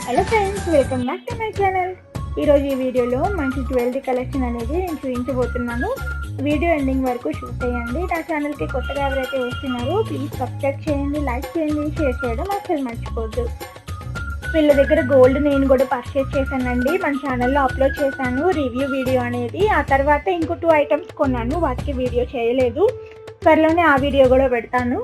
Hello friends, welcome back to my channel. ఈరోజు ఈ వీడియోలో మంచి జ్యువెలరీ కలెక్షన్ అనేది నేను చూపించబోతున్నాను. వీడియో ఎండింగ్ వరకు చూసేయండి. నా ఛానల్కి కొత్తగా ఎవరైతే వస్తున్నారో ప్లీజ్ సబ్స్క్రైబ్ చేయండి, లైక్ చేయండి, షేర్ చేయడం అసలు మర్చిపోద్దు. వీళ్ళ దగ్గర గోల్డ్ నేను కూడా పర్చేస్ చేశానండి. మన ఛానల్లో అప్లోడ్ చేశాను రివ్యూ వీడియో అనేది. ఆ తర్వాత ఇంకో 2 ఐటమ్స్ కొన్నాను, వాటికి వీడియో చేయలేదు. త్వరలోనే ఆ వీడియో కూడా పెడతాను.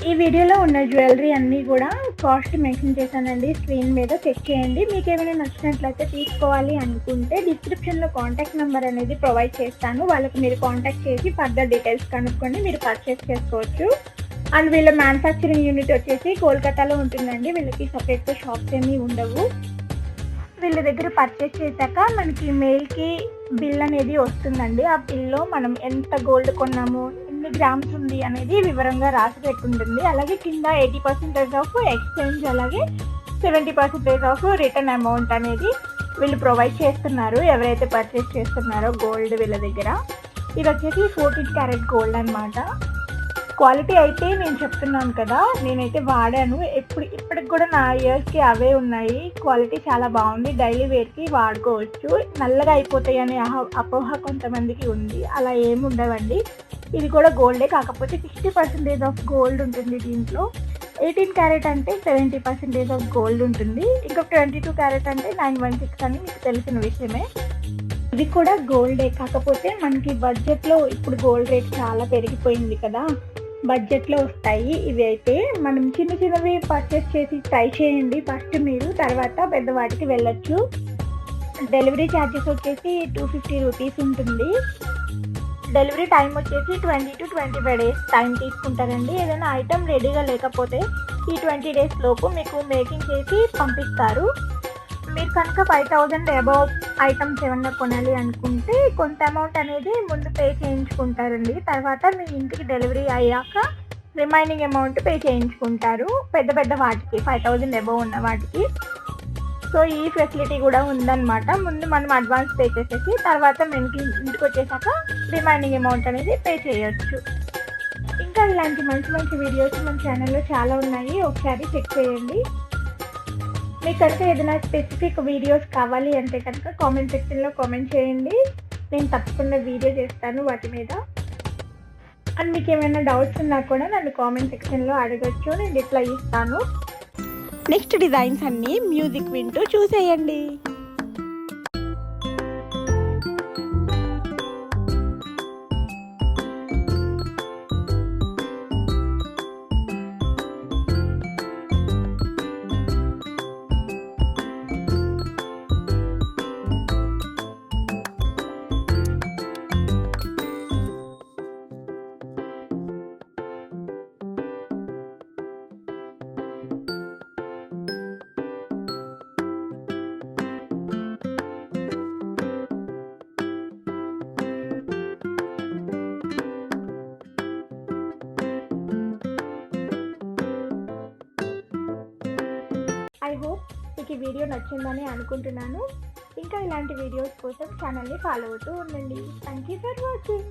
ఈ వీడియోలో ఉన్న జ్యువెలరీ అన్నీ కూడా కాస్ట్ మెన్షన్ చేశానండి, స్క్రీన్ మీద చెక్ చేయండి. మీకు ఏమైనా నచ్చినట్లయితే తీసుకోవాలి అనుకుంటే డిస్క్రిప్షన్లో కాంటాక్ట్ నెంబర్ అనేది ప్రొవైడ్ చేస్తాను. వాళ్ళకి మీరు కాంటాక్ట్ చేసి ఫర్దర్ డీటెయిల్స్ కనుక్కొని మీరు పర్చేస్ చేసుకోవచ్చు. అండ్ వీళ్ళ మ్యానుఫ్యాక్చరింగ్ యూనిట్ వచ్చేసి కోల్కతాలో ఉంటుందండి. వీళ్ళకి సపరేట్గా షాప్స్ ఏమీ ఉండవు. వీళ్ళ దగ్గర పర్చేస్ చేశాక మనకి మెయిల్కి బిల్ అనేది వస్తుందండి. ఆ బిల్లో మనం ఎంత గోల్డ్ కొన్నాము, ఎన్ని గ్రామ్స్ ఉంది అనేది వివరంగా రాసి పెట్టుంటుంది. అలాగే కింద 80% ఆఫ్ ఎక్స్చేంజ్, అలాగే 70% ఆఫ్ రిటర్న్ అమౌంట్ అనేది వీళ్ళు ప్రొవైడ్ చేస్తున్నారు ఎవరైతే పర్చేస్ చేస్తున్నారో గోల్డ్ వీళ్ళ దగ్గర. ఇది వచ్చేసి 14 క్యారెట్ గోల్డ్ అనమాట. క్వాలిటీ అయితే నేను చెప్తున్నాను కదా, నేనైతే వాడాను. ఇప్పటికి కూడా నా ఇయర్స్కి అవే ఉన్నాయి. క్వాలిటీ చాలా బాగుంది, డైలీ వేర్కి వాడుకోవచ్చు. నల్లగా అయిపోతాయి అనే అపోహ కొంతమందికి ఉంది, అలా ఏమి ఉండవండి. ఇది కూడా గోల్డే, కాకపోతే 60% ఆఫ్ గోల్డ్ ఉంటుంది దీంట్లో. 18 క్యారెట్ అంటే 70% ఆఫ్ గోల్డ్ ఉంటుంది. ఇంకా 22 క్యారెట్ అంటే 916 అని మీకు తెలిసిన విషయమే. ఇది కూడా గోల్డే, కాకపోతే మనకి బడ్జెట్లో ఇప్పుడు గోల్డ్ రేట్ చాలా పెరిగిపోయింది కదా, బడ్జెట్లో వస్తాయి ఇవి. అయితే మనం చిన్నవి పర్చేస్ చేసి ట్రై చేయండి ఫస్ట్ మీరు, తర్వాత పెద్దవాటికి వెళ్ళొచ్చు. డెలివరీ ఛార్జెస్ వచ్చేసి 250 రూపీస్ ఉంటుంది. డెలివరీ టైం వచ్చేసి 20 to 25 డేస్ టైం తీసుకుంటారండి. ఏదైనా ఐటమ్ రెడీగా లేకపోతే ఈ 20 డేస్ లోపు మీకు మేకింగ్ చేసి పంపిస్తారు. మీరు కనుక 5000 అబౌవ్ ఐటమ్స్ ఏమన్నా కొనాలి అనుకుంటే కొంత అమౌంట్ అనేది ముందు పే చేయించుకుంటారండి. తర్వాత మీ ఇంటికి డెలివరీ అయ్యాక రిమైనింగ్ అమౌంట్ పే చేయించుకుంటారు పెద్ద వాటికి, 5000 అబౌవ్ ఉన్న వాటికి. సో ఈ ఫెసిలిటీ కూడా ఉందన్నమాట. ముందు మనం అడ్వాన్స్ పే చేసేసి తర్వాత మనకి ఇంటికి వచ్చేసాక రిమైనింగ్ అమౌంట్ అనేది పే చేయొచ్చు. ఇంకా ఇలాంటి మంచి వీడియోస్ మన ఛానల్లో చాలా ఉన్నాయి, ఒకసారి చెక్ చేయండి. మీకు కనుక ఏదైనా స్పెసిఫిక్ వీడియోస్ కావాలి అంటే కనుక కామెంట్ సెక్షన్లో కామెంట్ చేయండి, నేను తప్పకుండా వీడియో చేస్తాను వాటి మీద. అండ్ మీకు ఏమైనా డౌట్స్ ఉన్నా కూడా నన్ను కామెంట్ సెక్షన్లో అడగచ్చు, నేను రిప్లై ఇస్తాను. నెక్స్ట్ డిజైన్స్ అన్నీ మ్యూజిక్ వింటూ చూసేయండి. ఐ హోప్ మీకు ఈ వీడియో నచ్చిందని అనుకుంటున్నాను. ఇంకా ఇలాంటి వీడియోస్ కోసం ఛానల్ని ఫాలో అవుతూ ఉండండి. Thank you for watching.